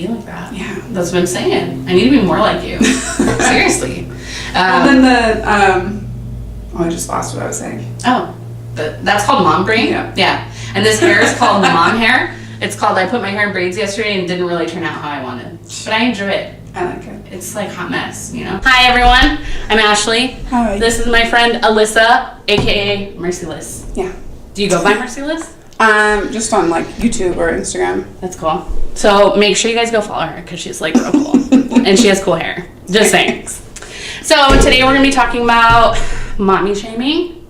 be like that. Yeah. That's what I'm saying. I need to be more like you. Seriously. And then I just lost what I was saying. Oh, that's called mom brain? Yeah. And this hair is called mom hair. It's called, I put my hair in braids yesterday and it didn't really turn out how I wanted. But I enjoy it. I like it. It's like hot mess, you know? Hi, everyone. I'm Ashley. Hi. This is my friend Alyssa, a.k.a. Merciless. Yeah. Do you go by Merciless? Just on like YouTube or Instagram. That's cool. So make sure you guys go follow her because she's like real cool. And she has cool hair. Just saying. So today we're going to be talking about mommy shaming.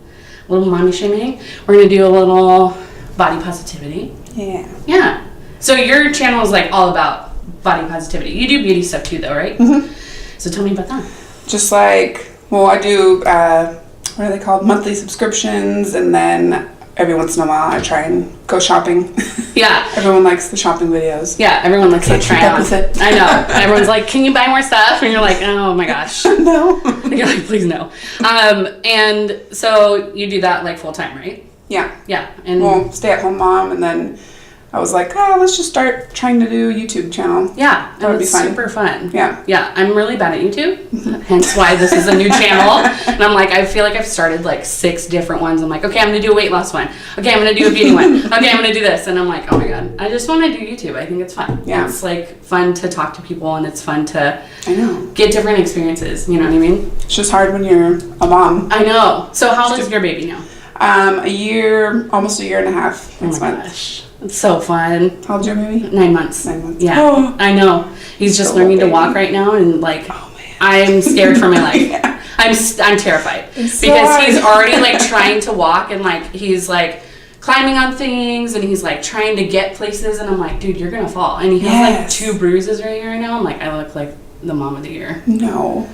A little mommy shaming. We're going to do a little body positivity. Yeah. Yeah. So your channel is like all about body positivity. You do beauty stuff too though, right? Mm-hmm. So tell me about that. Just like, well, I do, what are they called? Monthly subscriptions, and then every once in a while I try and go shopping. Yeah. Everyone likes the shopping videos. Yeah, everyone likes to try keep up on. with it. I know. Everyone's like, can you buy more stuff? And you're like, oh my gosh. No. You're like, please no. And so you do that like full time, right? Yeah. Yeah. And Well, stay-at-home mom, and then I was like, let's just start trying to do a YouTube channel. yeah, That would be it's fun. super fun. Yeah. Yeah, I'm really bad at YouTube, hence why this is a new channel. And I'm like, I feel like I've started like 6 different ones. I'm like, okay, I'm gonna do a weight loss one. Okay, I'm gonna do a beauty one. Okay, I'm gonna do this. And I'm like, oh my God, I just wanna do YouTube. I think it's fun. Yeah. It's like fun to talk to people and it's fun to I know. get different experiences. You know what I mean? It's just hard when you're a mom. I know. So how old is your baby now? A year, almost a year and a half next month. Gosh. It's so fun. How old's your baby? 9 months. 9 months. Yeah. Oh. I know. He's just So learning to baby. walk right now and like Oh, man. I'm scared for my life. Yeah. I'm terrified It's because so he's hard. already like trying to walk and like he's like climbing on things and he's like trying to get places and I'm like, dude, you're gonna fall. And he has Yes. like 2 bruises right here right now. I'm like, I look like the mom of the year. No.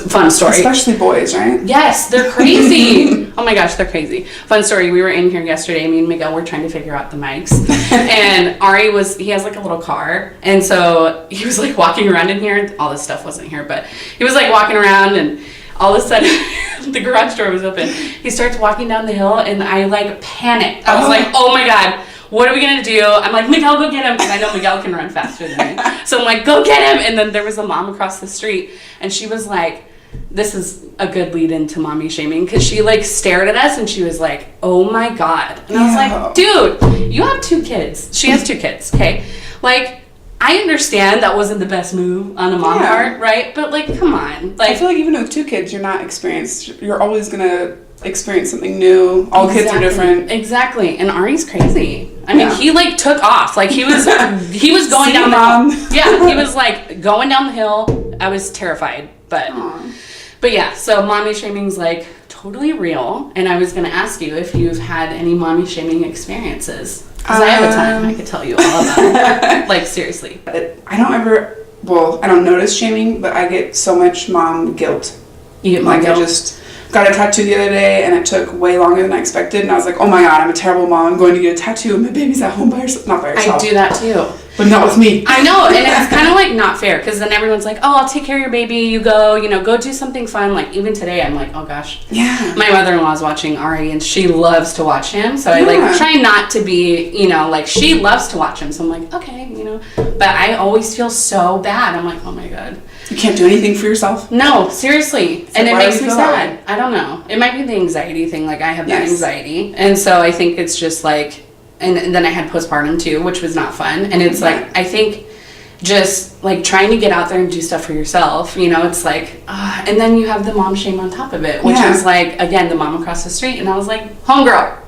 Fun story. Especially boys, right? Yes, they're crazy. Oh my gosh, they're crazy. Fun story. We were in here yesterday. Me and Miguel were trying to figure out the mics. And Ari he has like a little car. And so he was like walking around in here. All this stuff wasn't here, but he was like walking around and all of a sudden the garage door was open. He starts walking down the hill and I like panicked. I was like, oh my God. What are we gonna do? I'm like, Miguel, go get him, because I know Miguel can run faster than me. So I'm like, go get him. And then there was a mom across the street, and she was like, this is a good lead into mommy shaming, because she like stared at us and she was like, oh my God. And I was like, dude, you have 2 kids. She has 2 kids, okay? Like, I understand that wasn't the best move on a mom part, right? But like, come on. Like, I feel like even with 2 kids, you're not experienced. You're always gonna experience something new. All kids are different. Exactly. And Ari's crazy. I mean, Yeah. he like took off. Like he was going See, down the Mom. hill. Yeah, he was like going down the hill. I was terrified. But yeah, so mommy shaming's like totally real. And I was going to ask you if you've had any mommy shaming experiences. Because I have a ton. I could tell you all about it. Like, seriously. I don't notice shaming, but I get so much mom guilt. You get my Like, guilt? I just got a tattoo the other day, and it took way longer than I expected, and I was like, oh my God, I'm a terrible mom. I'm going to get a tattoo, and my baby's at home by herself. Not by herself. I do that too. But not with me. I know, and it's kind of like not fair, because then everyone's like, oh, I'll take care of your baby, you go do something fun. Like, even today, I'm like, oh gosh. Yeah. My mother-in-law is watching Ari, and she loves to watch him, so I like try not to be, like, she loves to watch him, so I'm like, okay, but I always feel so bad. I'm like, oh my God. You can't do anything for yourself? No, seriously. And it why do makes you me feel that sad. I don't know. It might be the anxiety thing. Like, I have that Yes. anxiety. And so I think it's just like, and then I had postpartum too, which was not fun. And it's like, I think just like trying to get out there and do stuff for yourself, it's like, and then you have the mom shame on top of it, which is like, again, the mom across the street. And I was like, homegirl,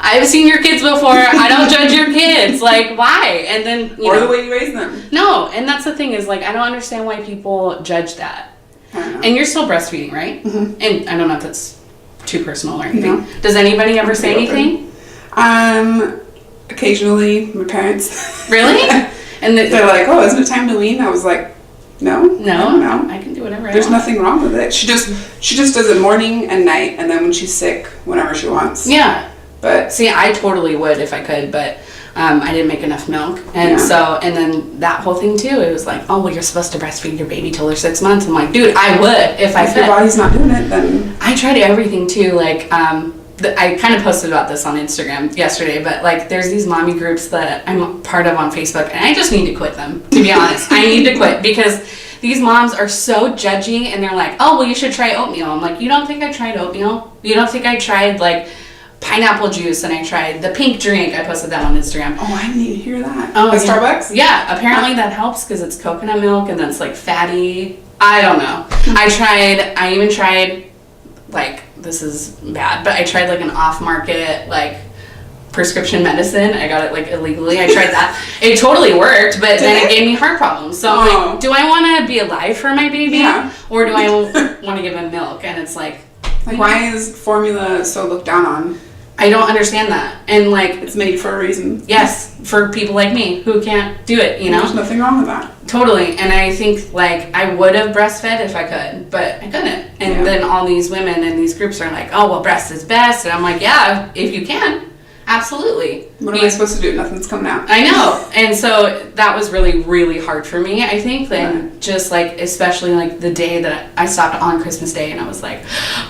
I've seen your kids before. I don't judge your kids. Like, why? And then, Or the way you raise them. No, and that's the thing is, like, I don't understand why people judge that. I don't know. And you're still breastfeeding, right? Mm-hmm. And I don't know if that's too personal or anything. No. Does anybody ever say anything? Occasionally, my parents. Really? And They're like, oh, isn't it time to wean? I was like, no. No, I can do whatever There's I want. nothing wrong with it. She just does it morning and night, and then when she's sick, whenever she wants. Yeah. But See, I totally would if I could, but I didn't make enough milk. And so, and then that whole thing too, it was like, oh, well, you're supposed to breastfeed your baby till they're 6 months. I'm like, dude, I would if I if your could. body's not doing it, then I tried everything too, like, I kind of posted about this on Instagram yesterday, but like there's these mommy groups that I'm part of on Facebook, and I just need to quit them, to be honest. I need to quit because these moms are so judgy, and they're like, oh, well, you should try oatmeal. I'm like, you don't think I tried oatmeal? You don't think I tried like pineapple juice, and I tried the pink drink? I posted that on Instagram. Oh, I didn't even hear that. Oh, At yeah. Starbucks? Yeah, apparently that helps because it's coconut milk and that's like fatty. I don't know. I even tried, like, this is bad, but I tried like an off-market, like, prescription medicine. I got it like illegally. I tried that. It totally worked, but then it gave me heart problems. So I'm like, do I want to be alive for my baby? Yeah. Or do I want to give him milk? And it's like why is formula so looked down on? I don't understand that. And like, It's made for a reason. yes, for people like me who can't do it, you know? There's nothing wrong with that. Totally. And I think like I would have breastfed if I could, but I couldn't. And Yeah. then all these women in these groups are like, oh, well, breast is best. And I'm like, yeah, if you can, absolutely. What am I supposed to do? Nothing's coming out. I know. And so that was really, really hard for me, I think. Then just like, especially like the day that I stopped on Christmas Day and I was like,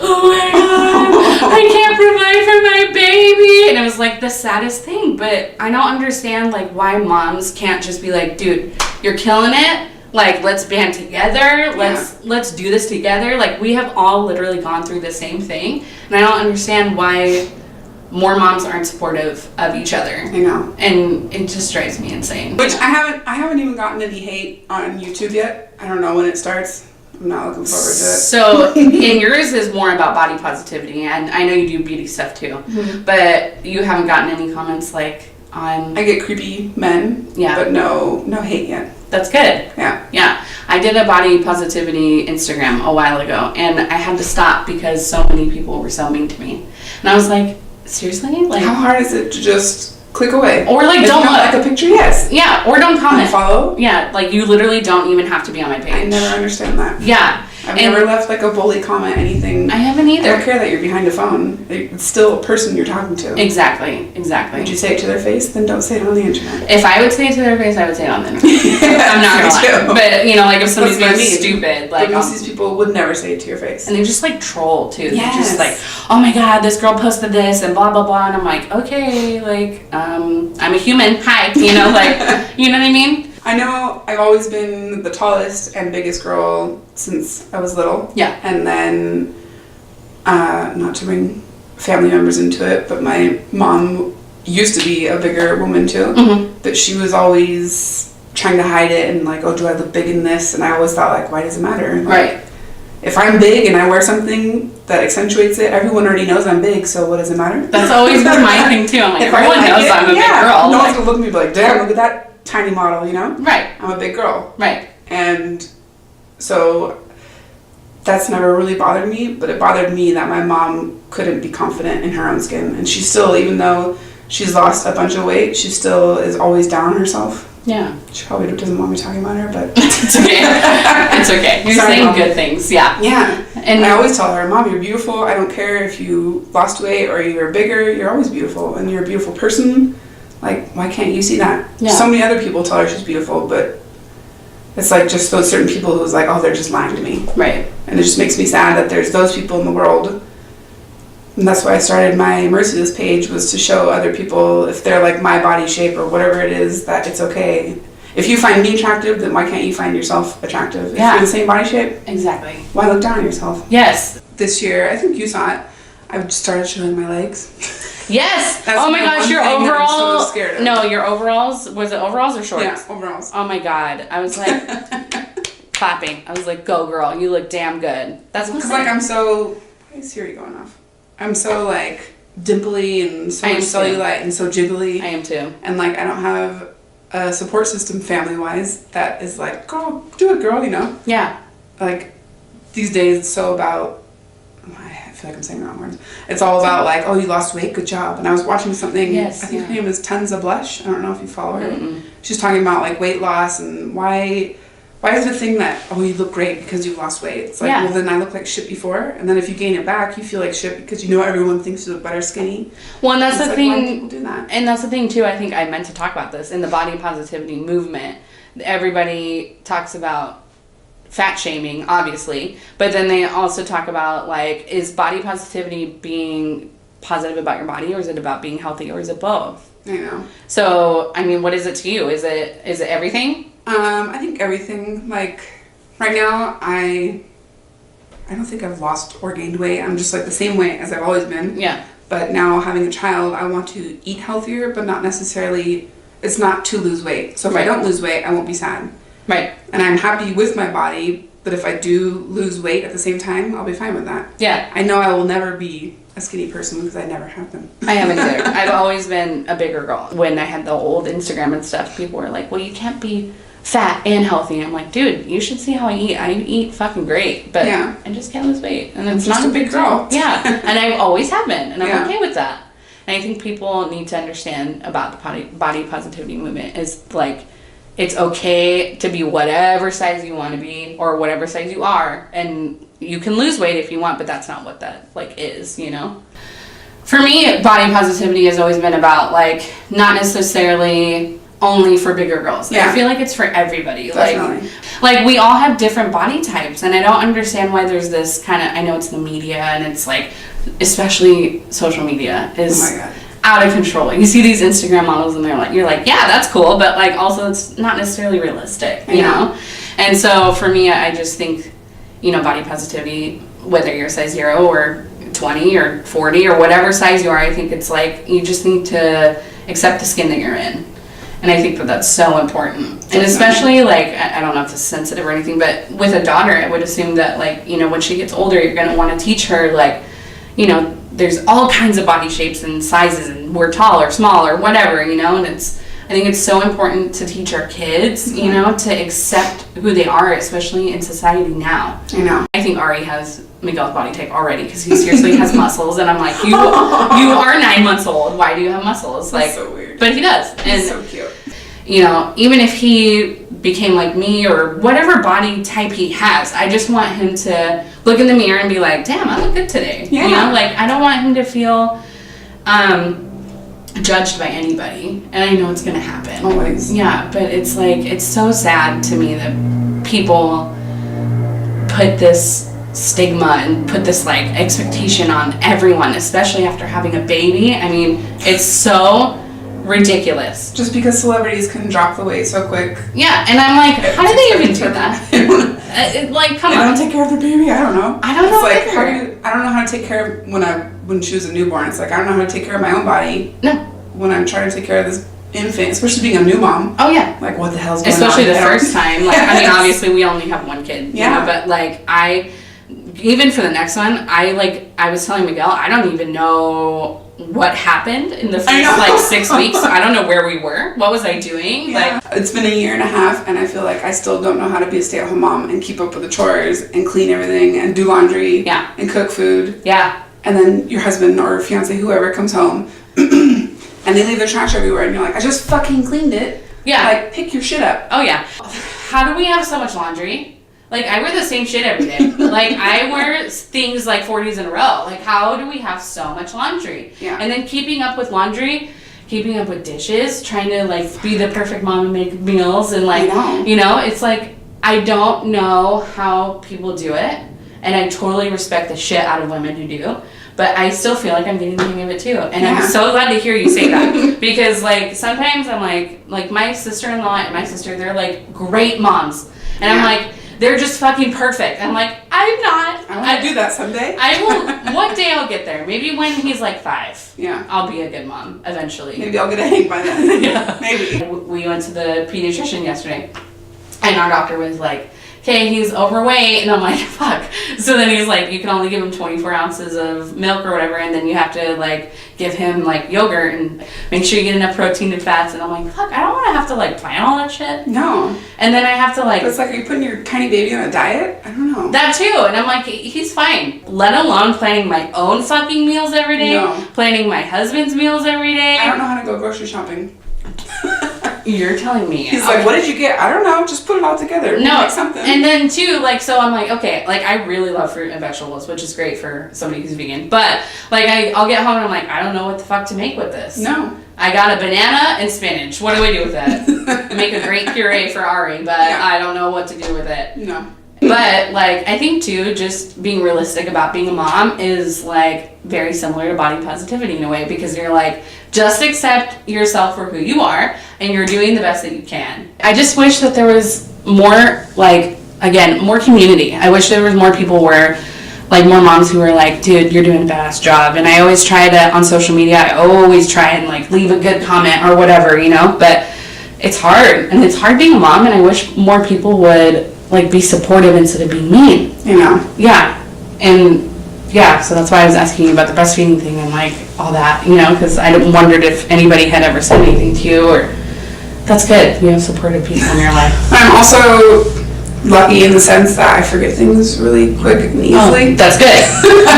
oh my God, I can't provide for my baby. And it was like the saddest thing. But I don't understand like why moms can't just be like, dude, you're killing it. Like, let's band together. Let's do this together. Like, we have all literally gone through the same thing. And I don't understand why more moms aren't supportive of each other. I know. And it just drives me insane. Which I haven't even gotten any hate on YouTube yet. I don't know when it starts. I'm not looking forward to it. So, and yours is more about body positivity, and I know you do beauty stuff too, but you haven't gotten any comments like on... I get creepy men, but no hate yet. That's good. Yeah. Yeah. I did a body positivity Instagram a while ago, and I had to stop because so many people were so mean to me. And I was like, seriously? Like, how hard is it to just click away? Or like, don't like a picture? Yes. Yeah, or don't comment. Follow? Yeah, like you literally don't even have to be on my page. I never understand that. Yeah. I've never left like a bully comment, anything. I haven't either. I don't care that you're behind a phone. It's still a person you're talking to. Exactly. Would you say it to their face? Then don't say it on the internet. If I would say it to their face, I would say it on the internet. I'm not gonna lie. But, you know, like if somebody's being stupid, like... But most of these people would never say it to your face. And they just like troll too. Yes. They're just like, oh my God, this girl posted this and blah, blah, blah. And I'm like, okay, like, I'm a human. Hi. You know, like, you know what I mean? I know I've always been the tallest and biggest girl since I was little. Yeah. And then, not to bring family members into it, but my mom used to be a bigger woman too. Mm-hmm. But she was always trying to hide it and like, oh, do I look big in this? And I always thought like, why does it matter? Like, right. If I'm big and I wear something that accentuates it, everyone already knows I'm big, so what does it matter? That's always been my thing too. I'm like, everyone knows I'm a big girl. No one's gonna look at me and be like, damn, look at that tiny model, you know? Right. I'm a big girl. Right. And so that's never really bothered me, but it bothered me that my mom couldn't be confident in her own skin. And she still, even though she's lost a bunch of weight, she still is always down on herself. Yeah. She probably doesn't want me talking about her, but... It's okay. It's okay. You're saying Mom. Good things, yeah. Yeah. And I always tell her, Mom, you're beautiful. I don't care if you lost weight or you're bigger. You're always beautiful. And you're a beautiful person. Like, why can't you see that? Yeah. So many other people tell her she's beautiful, but it's like just those certain people who's like, oh, they're just lying to me. Right. And it just makes me sad that there's those people in the world. And that's why I started my Merciless page, was to show other people, if they're like my body shape or whatever it is, that it's okay. If you find me attractive, then why can't you find yourself attractive? If you're the same body shape, exactly. Why look down on yourself? Yes. This year, I think you saw it, I started showing my legs. Yes. That's oh my gosh, your overall. So scared of. No, your overalls. Was it overalls or shorts? Yeah, overalls. Oh my God, I was like clapping. I was like, "Go girl, you look damn good." That's because like I'm so. Why is Siri going off? I'm so like dimply and so much cellulite and so jiggly. I am too. And like I don't have a support system family wise that is like, girl, do it, girl. You know. Yeah. Like these days, it's so about. I feel like I'm saying the wrong words. It's all about like, oh, you lost weight, good job. And I was watching something. Yes, I think her name is Tons of Blush. I don't know if you follow her. Mm-mm. She's talking about like weight loss and why is the thing that, oh, you look great because you lost weight. It's like, well, then I looked like shit before, and then if you gain it back, you feel like shit because you know everyone thinks you look better skinny. Well, and that's the thing. Why do people do that? And that's the thing too. I think I meant to talk about this in the body positivity movement. Everybody talks about fat shaming, obviously, but then they also talk about like, is body positivity being positive about your body, or is it about being healthy, or is it both? I know. So, I mean, what is it to you? Is it everything? I think everything. Like, right now, I don't think I've lost or gained weight. I'm just like the same weight as I've always been. Yeah. But now having a child, I want to eat healthier, but not necessarily, it's not to lose weight. So if I don't lose weight, I won't be sad. Right. And I'm happy with my body, but if I do lose weight at the same time, I'll be fine with that. Yeah. I know I will never be a skinny person because I never have been. I haven't either. I've always been a bigger girl. When I had the old Instagram and stuff, people were like, well, you can't be fat and healthy. I'm like, dude, you should see how I eat. I eat fucking great, but I just can't lose weight. And it's not a big girl. Yeah. And I always have been, and I'm Yeah. okay with that. And I think people need to understand about the body positivity movement is like, it's okay to be whatever size you want to be or whatever size you are, and you can lose weight if you want, but that's not what that like is, you know? For me, body positivity has always been about like not necessarily only for bigger girls. Yeah. I feel like it's for everybody. Definitely. Like we all have different body types, and I don't understand why there's this kind of, I know it's the media, and it's like, especially social media is Oh my God. out of control. You see these Instagram models and you're like, yeah, that's cool, but like also it's not necessarily realistic, you know? And so for me, I just think, you know, body positivity, whether you're size 0 or 20 or 40 or whatever size you are, I think it's like you just need to accept the skin that you're in. And I think that that's so important. And especially like, I don't know if it's sensitive or anything, but with a daughter, I would assume that like, you know, when she gets older, you're going to want to teach her like, you know, there's all kinds of body shapes and sizes, and we're tall or small or whatever, you know, and I think it's so important to teach our kids, you know, to accept who they are, especially in society now. I know. I think Ari has Miguel's body type already because he seriously has muscles, and I'm like, you are 9 months old. Why do you have muscles? Like, That's so weird. But he does. And He's so cute. You know, even if he became like me or whatever body type he has, I just want him to look in the mirror and be like, damn, I look good today. Yeah. You know, like I don't want him to feel judged by anybody. And I know it's going to happen. Always. Yeah, but it's like, it's so sad to me that people put this stigma and put this like expectation on everyone, especially after having a baby. I mean, it's so ridiculous. Just because celebrities can drop the weight so quick. Yeah, and I'm like, how do they even do that? Like, come They on. don't take care of their baby. I don't know. I don't know It's like, either. I don't know how to take care of when she was a newborn. It's like I don't know how to take care of my own body No. when I'm trying to take care of this infant, especially being a new mom. Oh yeah. Like what the hell's going Especially on? the first time. Like, I mean, obviously we only have one kid. Yeah. You know, but like even for the next one, I was telling Miguel, I don't even know what happened in the first like 6 weeks. I don't know where we were. What was I doing? Yeah. Like, it's been a year and a half, and I feel like I still don't know how to be a stay-at-home mom and keep up with the chores and clean everything and do laundry and cook food. Yeah. And then your husband or fiance, whoever, comes home and they leave their trash everywhere, and you're like, I just fucking cleaned it. Yeah. Like, pick your shit up. Oh yeah. How do we have so much laundry? Like, I wear the same shit every day. Like, I wear things like 4 days in a row. Like, how do we have so much laundry? Yeah. And then keeping up with laundry, keeping up with dishes, trying to, like, be the perfect mom and make meals. And, like, you know, it's like, I don't know how people do it. And I totally respect the shit out of women who do. But I still feel like I'm getting the hang of it, too. And I'm so glad to hear you say that. Because, like, sometimes I'm like my sister-in-law and my sister, they're, like, great moms. And I'm like, they're just fucking perfect. I'm like, I'm not. I want to do that someday. I will. One day I'll get there. Maybe when he's like 5. Yeah. I'll be a good mom eventually. Maybe I'll get a hang by then. Yeah. Maybe. We went to the pediatrician yesterday, and our doctor was like, okay, he's overweight. And I'm like, fuck. So then he's like, you can only give him 24 ounces of milk or whatever, and then you have to, like, give him, like, yogurt and make sure you get enough protein and fats. And I'm like, fuck, I don't want to have to, like, plan all that shit. No. And then I have to, like... But it's like, are you putting your tiny baby on a diet? I don't know. That too. And I'm like, he's fine. Let alone planning my own fucking meals every day. No. Planning my husband's meals every day. I don't know how to go grocery shopping. You're telling me. He's like, what did you get? I don't know. Just put it all together. No. Make something. And then too, like, so I'm like, okay, like, I really love fruit and vegetables, which is great for somebody who's vegan. But, like, I'll get home and I'm like, I don't know what the fuck to make with this. No. I got a banana and spinach. What do I do with that? Make a great puree for Ari, but I don't know what to do with it. No. But, like, I think, too, just being realistic about being a mom is, like, very similar to body positivity in a way, because you're like, just accept yourself for who you are, and you're doing the best that you can. I just wish that there was more, like, again, more community. I wish there was more people where, like, more moms who were like, dude, you're doing a badass job. And I always try to, on social media, I always try and, like, leave a good comment or whatever, you know? But it's hard. And it's hard being a mom, and I wish more people would, like, be supportive instead of being mean. You know? Yeah. And, yeah, so that's why I was asking you about the breastfeeding thing and, like, all that, you know? Because I wondered if anybody had ever said anything to you, or... That's good. You have supportive people in your life. I'm also lucky in the sense that I forget things really quick and easily. Oh, that's good.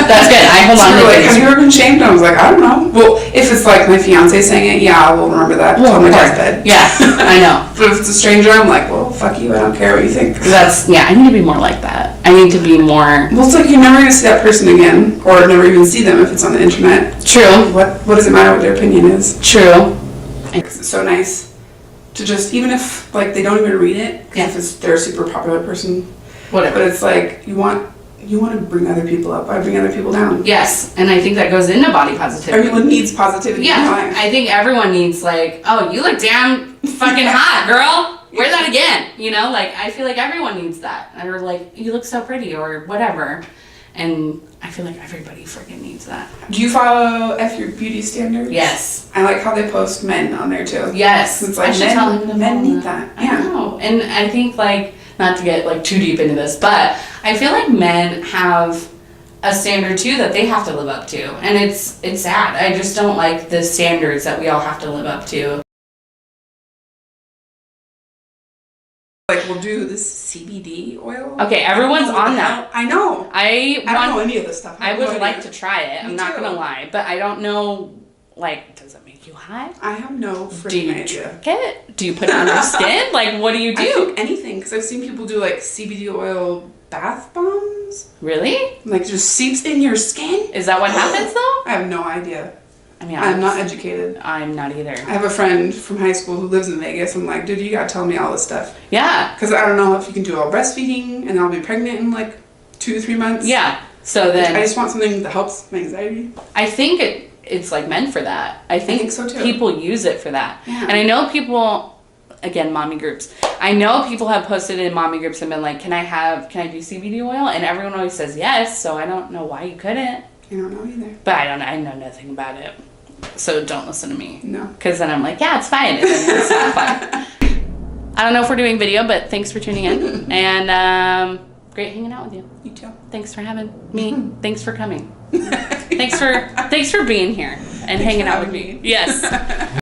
That's good. I hold on to like, things. have you ever been shamed? And I was like, I don't know. Well, if it's like my fiance saying it, yeah, I will remember that until my deathbed. Yeah, I know. But if it's a stranger, I'm like, well, fuck you. I don't care what you think. I need to be more like that. I need to be more... Well, it's like you're never going to see that person again, or never even see them if it's on the internet. True. What does it matter what their opinion is? True. It's so nice to just, even if, like, they don't even read it, if they're a super popular person, whatever. But it's like, you want to bring other people up. I bring other people down. Yes, and I think that goes into body positivity. Everyone needs positivity in life. I think everyone needs, like, oh, you look damn fucking hot, girl. Wear that again. You know, like, I feel like everyone needs that. Or, like, you look so pretty or whatever. And I feel like everybody freaking needs that. Do you follow F Your Beauty Standards? Yes. I like how they post men on there too. Yes. It's like men need that. Yeah. I know. And I think, like, not to get, like, too deep into this, but I feel like men have a standard too that they have to live up to. And it's sad. I just don't like the standards that we all have to live up to. Like, we'll do this CBD oil. Okay, everyone's on that. I know. I don't know any of this stuff. I would like to try it. I'm not too. gonna lie, but I don't know. Like, does it make you high? I have no Do freaking you idea. drink it? Do you put it on your skin? Like, what do you do? I think anything, because I've seen people do like CBD oil bath bombs. Really? Like, just seeps in your skin. Is that what happens though? I have no idea. I mean, I'm not educated. I'm not either. I have a friend from high school who lives in Vegas. I'm like, dude, you gotta tell me all this stuff. Yeah. Because I don't know if you can do all breastfeeding and I'll be pregnant in like 2 to 3 months. Yeah. So then I just want something that helps my anxiety. I think it's like meant for that. I think so too. People use it for that. Yeah. And I know people, again, mommy groups. I know people have posted in mommy groups and been like, can I do CBD oil? And everyone always says yes. So I don't know why you couldn't. I don't know either. But I know nothing about it. So don't listen to me. No. Because then I'm like, yeah, it's fine. And then it's not fine. I don't know if we're doing video, but thanks for tuning in. And great hanging out with you. You too. Thanks for having me. Thanks for coming. Thanks for being here and hanging out with me. Yes.